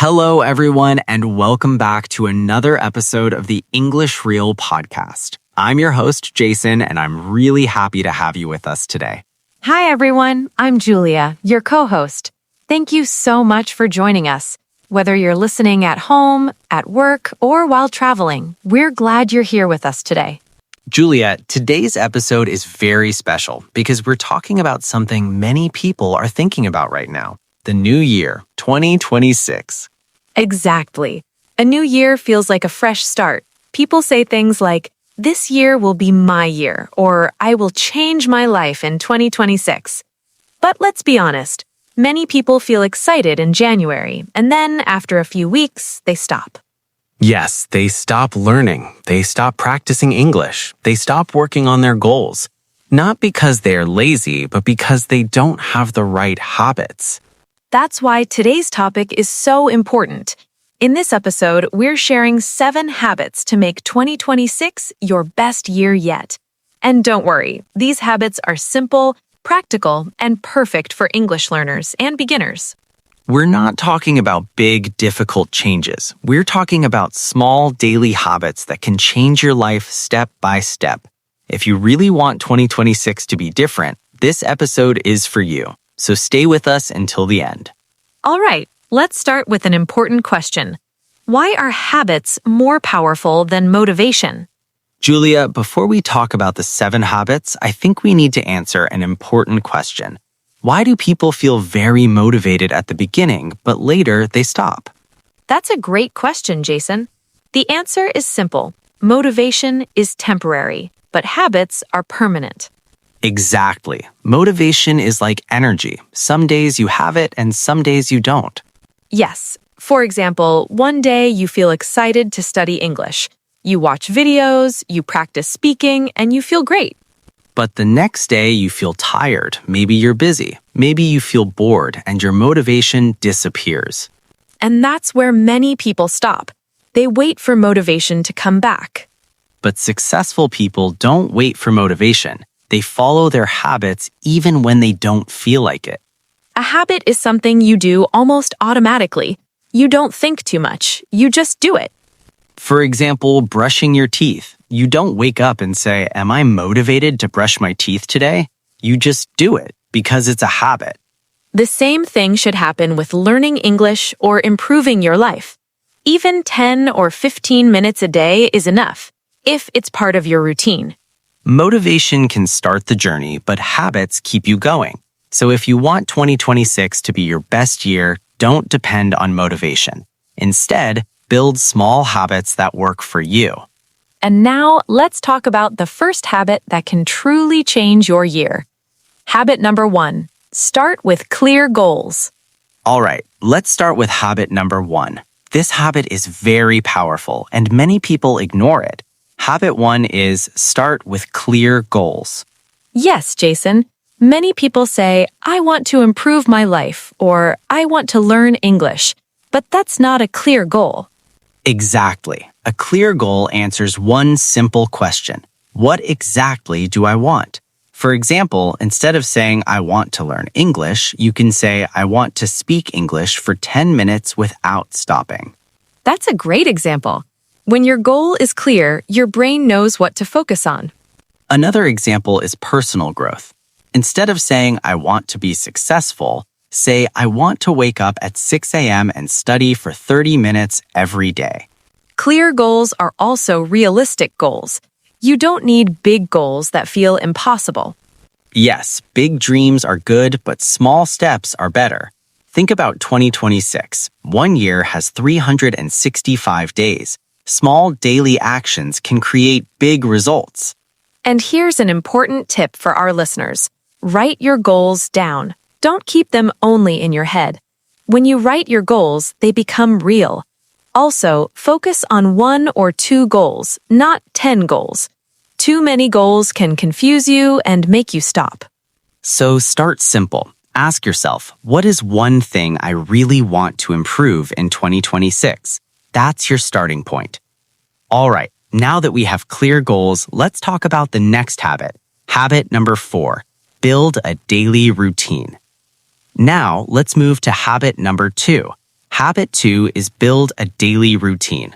Hello, everyone, and welcome back to another episode of the English Reel podcast. I'm your host, Jason, and I'm really happy to have you with us today. Hi, everyone. I'm Julia, your co-host. Thank you so much for joining us. Whether you're listening at home, at work, or while traveling, we're glad you're here with us today. Julia, today's episode is very special because we're talking about something many people are thinking about right now, the new year, 2026. Exactly. A new year feels like a fresh start. People say things like, "This year will be my year," or "I will change my life in 2026." But let's be honest, many people feel excited in January, and then after a few weeks, they stop. Yes, they stop learning. They stop practicing English. They stop working on their goals. Not because they are lazy, but because they don't have the right habits. That's why today's topic is so important. In this episode, we're sharing 7 habits to make 2026 your best year yet. And don't worry, these habits are simple, practical, and perfect for English learners and beginners. We're not talking about big, difficult changes. We're talking about small daily habits that can change your life step by step. If you really want 2026 to be different, this episode is for you. So stay with us until the end. All right, let's start with an important question. Why are habits more powerful than motivation? Julia, before we talk about the 7 habits, I think we need to answer an important question. Why do people feel very motivated at the beginning, but later they stop? That's a great question, Jason. The answer is simple. Motivation is temporary, but habits are permanent. Exactly. Motivation is like energy. Some days you have it and some days you don't. Yes. For example, one day you feel excited to study English. You watch videos, you practice speaking, and you feel great. But the next day you feel tired, maybe you're busy, maybe you feel bored, and your motivation disappears. And that's where many people stop. They wait for motivation to come back. But successful people don't wait for motivation. They follow their habits even when they don't feel like it. A habit is something you do almost automatically. You don't think too much. You just do it. For example, brushing your teeth. You don't wake up and say, "Am I motivated to brush my teeth today?" You just do it because it's a habit. The same thing should happen with learning English or improving your life. Even 10 or 15 minutes a day is enough, if it's part of your routine. Motivation can start the journey, but habits keep you going. So if you want 2026 to be your best year, don't depend on motivation. Instead, build small habits that work for you. And now, let's talk about the first habit that can truly change your year. Habit number 1, start with clear goals. All right, let's start with habit number 1. This habit is very powerful, and many people ignore it. Habit 1 is start with clear goals. Yes, Jason. Many people say, "I want to improve my life," or "I want to learn English." But that's not a clear goal. Exactly. A clear goal answers one simple question. What exactly do I want? For example, instead of saying, "I want to learn English," you can say, "I want to speak English for 10 minutes without stopping." That's a great example. When your goal is clear, your brain knows what to focus on. Another example is personal growth. Instead of saying, "I want to be successful," say, "I want to wake up at 6 a.m. and study for 30 minutes every day." Clear goals are also realistic goals. You don't need big goals that feel impossible. Yes, big dreams are good, but small steps are better. Think about 2026. One year has 365 days. Small daily actions can create big results. And here's an important tip for our listeners. Write your goals down. Don't keep them only in your head. When you write your goals, they become real. Also, focus on 1 or 2 goals, not 10 goals. Too many goals can confuse you and make you stop. So start simple. Ask yourself, what is one thing I really want to improve in 2026? That's your starting point. All right, now that we have clear goals, let's talk about the next habit. Habit number 4, build a daily routine. Now, let's move to habit number 2. Habit 2 is build a daily routine.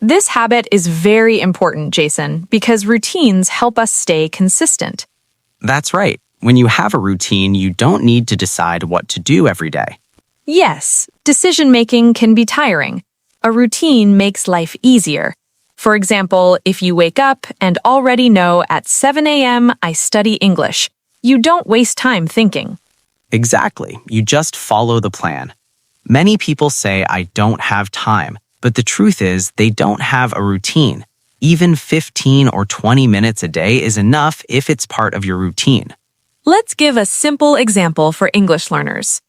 This habit is very important, Jason, because routines help us stay consistent. That's right. When you have a routine, you don't need to decide what to do every day. Yes, decision-making can be tiring. A routine makes life easier. For example, if you wake up and already know at 7 a.m. I study English, you don't waste time thinking. Exactly. You just follow the plan. Many people say, I don't have time, but the truth is they don't have a routine. Even 15 or 20 minutes a day is enough if it's part of your routine. Let's give a simple example for English learners.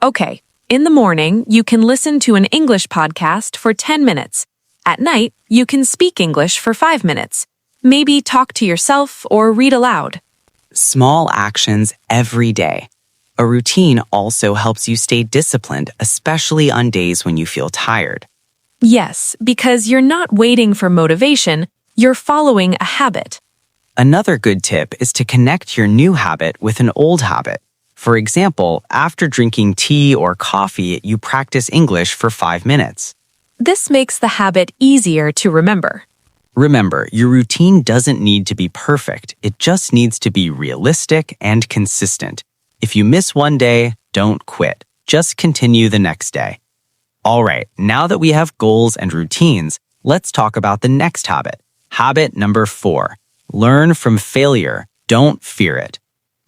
Okay, in the morning, you can listen to an English podcast for 10 minutes. At night, you can speak English for 5 minutes. Maybe talk to yourself or read aloud. Small actions every day. A routine also helps you stay disciplined, especially on days when you feel tired. Yes, because you're not waiting for motivation, you're following a habit. Another good tip is to connect your new habit with an old habit. For example, after drinking tea or coffee, you practice English for 5 minutes. This makes the habit easier to remember. Remember, your routine doesn't need to be perfect. It just needs to be realistic and consistent. If you miss one day, don't quit. Just continue the next day. All right, now that we have goals and routines, let's talk about the next habit. Habit number 4. Learn from failure. Don't fear it.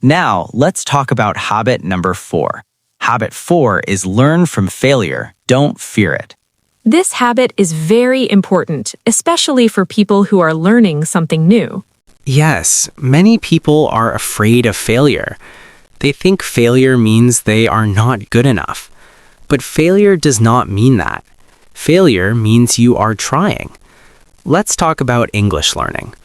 Now, let's talk about habit number 4. Habit 4 is learn from failure. Don't fear it. This habit is very important, especially for people who are learning something new. Yes, many people are afraid of failure. They think failure means they are not good enough. But failure does not mean that. Failure means you are trying. Let's talk about English learning.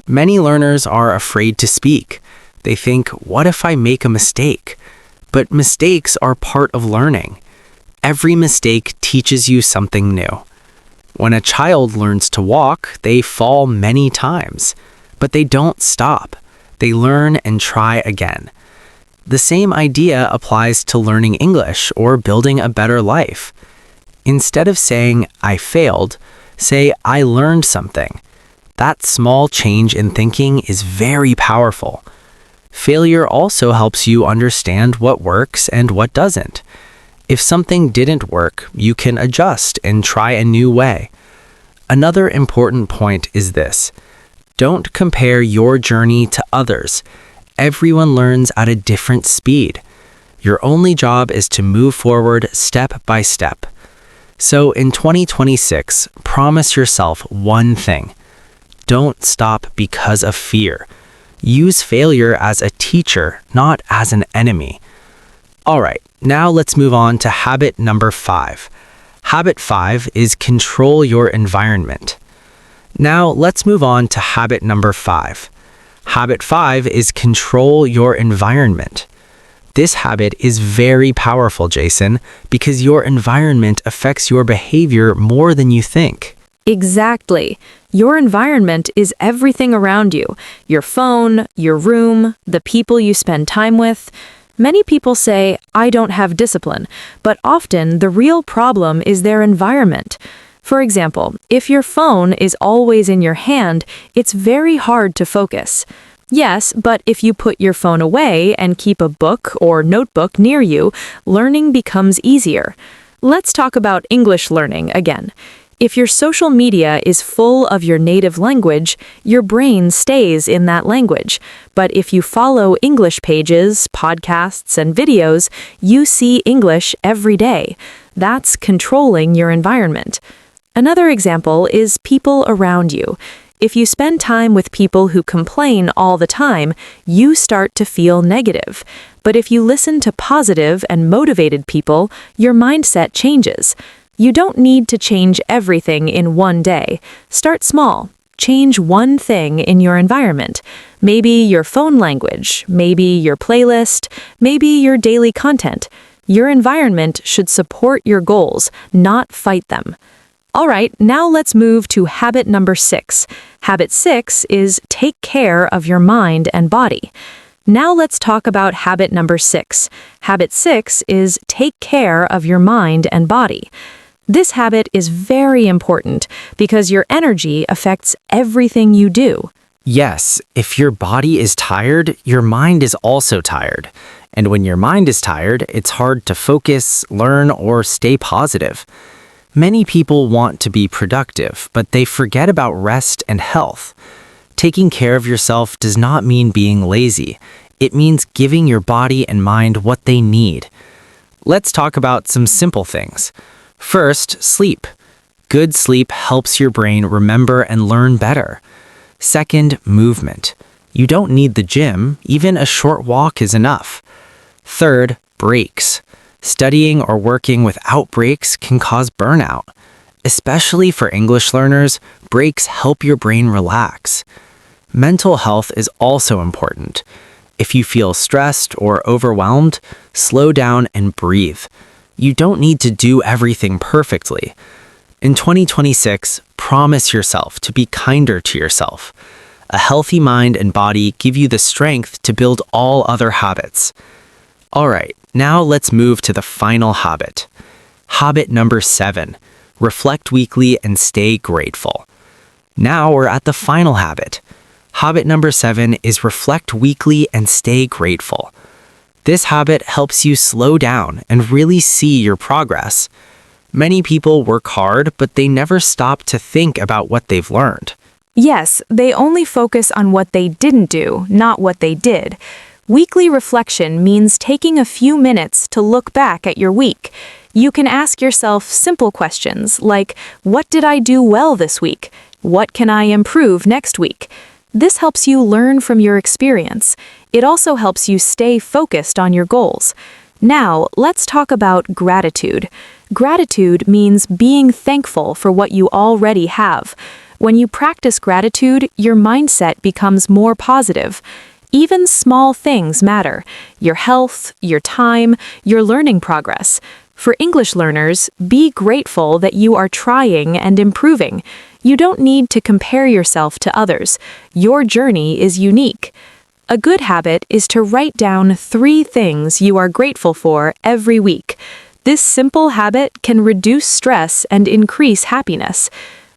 Many learners are afraid to speak. They think, what if I make a mistake? But mistakes are part of learning. Every mistake teaches you something new. When a child learns to walk, they fall many times. But they don't stop. They learn and try again. The same idea applies to learning English or building a better life. Instead of saying, I failed, say, I learned something. That small change in thinking is very powerful. Failure also helps you understand what works and what doesn't. If something didn't work, you can adjust and try a new way. Another important point is this. Don't compare your journey to others. Everyone learns at a different speed. Your only job is to move forward step by step. So in 2026, promise yourself one thing. Don't stop because of fear. Use failure as a teacher, not as an enemy. All right, now let's move on to habit number 5. Habit 5 is control your environment. Now let's move on to habit number 5. Habit 5 is control your environment. This habit is very powerful, Jason, because your environment affects your behavior more than you think. Exactly. Your environment is everything around you. Your phone, your room, the people you spend time with. Many people say, I don't have discipline, but often the real problem is their environment. For example, if your phone is always in your hand, it's very hard to focus. Yes, but if you put your phone away and keep a book or notebook near you, learning becomes easier. Let's talk about English learning again. If your social media is full of your native language, your brain stays in that language. But if you follow English pages, podcasts, and videos, you see English every day. That's controlling your environment. Another example is people around you. If you spend time with people who complain all the time, you start to feel negative. But if you listen to positive and motivated people, your mindset changes. You don't need to change everything in one day. Start small. Change one thing in your environment. Maybe your phone language, maybe your playlist, maybe your daily content. Your environment should support your goals, not fight them. All right, now let's move to habit number 6. Habit 6 is take care of your mind and body. Now let's talk about habit number 6. Habit 6 is take care of your mind and body. This habit is very important because your energy affects everything you do. Yes, if your body is tired, your mind is also tired. And when your mind is tired, it's hard to focus, learn, or stay positive. Many people want to be productive, but they forget about rest and health. Taking care of yourself does not mean being lazy. It means giving your body and mind what they need. Let's talk about some simple things. First, sleep. Good sleep helps your brain remember and learn better. Second, movement. You don't need the gym, even a short walk is enough. Third, breaks. Studying or working without breaks can cause burnout. Especially for English learners, breaks help your brain relax. Mental health is also important. If you feel stressed or overwhelmed, slow down and breathe. You don't need to do everything perfectly. In 2026, promise yourself to be kinder to yourself. A healthy mind and body give you the strength to build all other habits. All right, now let's move to the final habit. Habit number 7, reflect weekly and stay grateful. Now we're at the final habit. Habit number 7 is reflect weekly and stay grateful. This habit helps you slow down and really see your progress. Many people work hard, but they never stop to think about what they've learned. Yes, they only focus on what they didn't do, not what they did. Weekly reflection means taking a few minutes to look back at your week. You can ask yourself simple questions like, what did I do well this week? What can I improve next week? This helps you learn from your experience. It also helps you stay focused on your goals. Now, let's talk about gratitude. Gratitude means being thankful for what you already have. When you practice gratitude, your mindset becomes more positive. Even small things matter: your health, your time, your learning progress. For English learners, be grateful that you are trying and improving. You don't need to compare yourself to others. Your journey is unique. A good habit is to write down 3 things you are grateful for every week. This simple habit can reduce stress and increase happiness.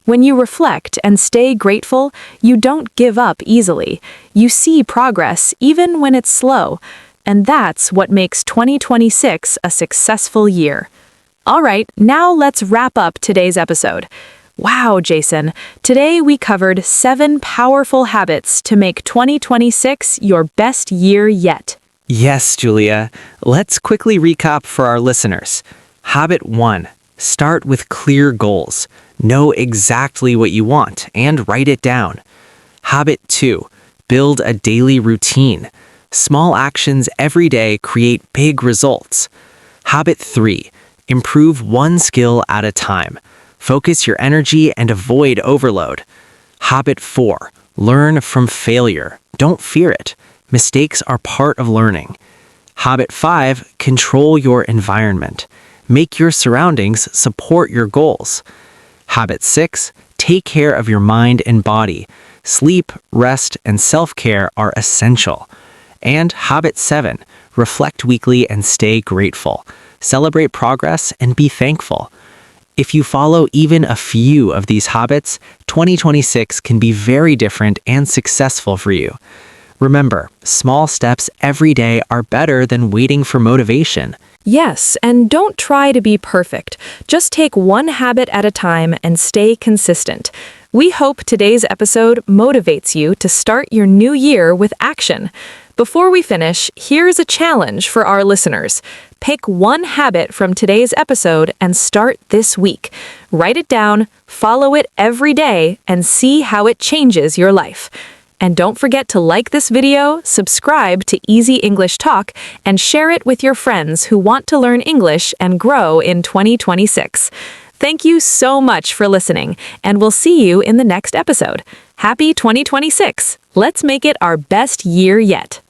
When you reflect and stay grateful, you don't give up easily. You see progress even when it's slow. And that's what makes 2026 a successful year. All right, now let's wrap up today's episode. Wow, Jason, today we covered 7 powerful habits to make 2026 your best year yet. Yes, Julia. Let's quickly recap for our listeners. Habit 1. Start with clear goals. Know exactly what you want and write it down. Habit 2. Build a daily routine. Small actions every day create big results. Habit 3. Improve one skill at a time. Focus your energy and avoid overload. Habit 4. Learn from failure. Don't fear it. Mistakes are part of learning. Habit 5. Control your environment. Make your surroundings support your goals. Habit 6. Take care of your mind and body. Sleep, rest, and self-care are essential. And Habit 7. Reflect weekly and stay grateful. Celebrate progress and be thankful. If you follow even a few of these habits, 2026 can be very different and successful for you. Remember, small steps every day are better than waiting for motivation. Yes, and don't try to be perfect. Just take one habit at a time and stay consistent. We hope today's episode motivates you to start your new year with action. Before we finish, here's a challenge for our listeners. Pick one habit from today's episode and start this week. Write it down, follow it every day, and see how it changes your life. And don't forget to like this video, subscribe to Easy English Talk, and share it with your friends who want to learn English and grow in 2026. Thank you so much for listening, and we'll see you in the next episode. Happy 2026! Let's make it our best year yet.